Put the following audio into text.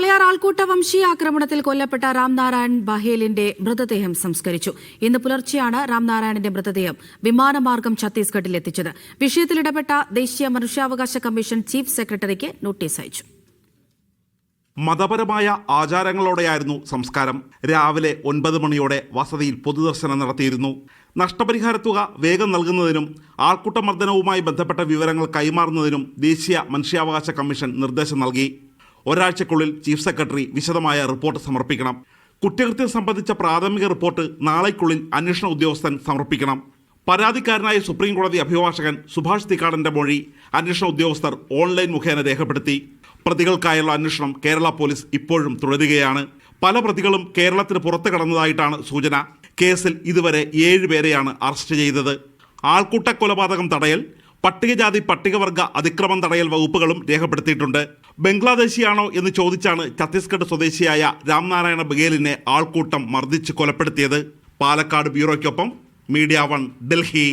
വാളയാർ ആൾക്കൂട്ട വംശീയ ആക്രമണത്തിൽ കൊല്ലപ്പെട്ട രാംനാരായൺ ബഹേലിന്റെ മൃതദേഹം സംസ്കരിച്ചു. ഇന്ന് പുലർച്ചെയാണ് രാംനാരായണന്റെ മൃതദേഹം വിമാനമാർഗം ഛത്തീസ്ഗഡിൽ എത്തിച്ചത്. വിഷയത്തിൽ ഇടപെട്ട ദേശീയ മനുഷ്യാവകാശ കമ്മീഷൻ ചീഫ് സെക്രട്ടറിക്ക് നോട്ടീസ് അയച്ചു. മതപരമായ ആചാരങ്ങളോടെയായിരുന്നു സംസ്കാരം. രാവിലെ 9 മണിയോടെ വസതിയിൽ പൊതുദർശനം നടത്തിയിരുന്നു. നഷ്ടപരിഹാര തുക വേഗം നൽകുന്നതിനും ആൾക്കൂട്ടമർദ്ദനവുമായി ബന്ധപ്പെട്ട വിവരങ്ങൾ കൈമാറുന്നതിനും ദേശീയ മനുഷ്യാവകാശ കമ്മീഷൻ നിർദ്ദേശം നൽകി. ഒരാഴ്ചക്കുള്ളിൽ ചീഫ് സെക്രട്ടറി വിശദമായ റിപ്പോർട്ട് സമർപ്പിക്കണം. കുറ്റകൃത്യം സംബന്ധിച്ച പ്രാഥമിക റിപ്പോർട്ട് നാളേക്കുള്ളിൽ അന്വേഷണ ഉദ്യോഗസ്ഥൻ സമർപ്പിക്കണം. പരാതിക്കാരനായ സുപ്രീം കോടതി അഭിഭാഷകൻ സുഭാഷ് തിക്കാടന്റെ മൊഴി അന്വേഷണ ഉദ്യോഗസ്ഥർ ഓൺലൈൻ മുഖേന രേഖപ്പെടുത്തി. പ്രതികൾക്കായുള്ള അന്വേഷണം കേരള പോലീസ് ഇപ്പോഴും തുടരുകയാണ്. പല പ്രതികളും കേരളത്തിന് പുറത്തു കടന്നതായിട്ടാണ് സൂചന. കേസിൽ ഇതുവരെ 7 പേരെയാണ് അറസ്റ്റ് ചെയ്തത്. ആൾക്കൂട്ട കൊലപാതകം തടയൽ, പട്ടികജാതി പട്ടികവർഗ അതിക്രമം തടയൽ വകുപ്പുകളും രേഖപ്പെടുത്തിയിട്ടുണ്ട്. ബംഗ്ലാദേശിയാണോ എന്ന് ചോദിച്ചാണ് ഛത്തീസ്ഗഡ് സ്വദേശിയായ രാംനാരായണ ബഗേലിനെ ആൾക്കൂട്ടം മർദ്ദിച്ച് കൊലപ്പെടുത്തിയത്. പാലക്കാട് ബ്യൂറോയ്ക്കൊപ്പം മീഡിയ 1 ഡൽഹി.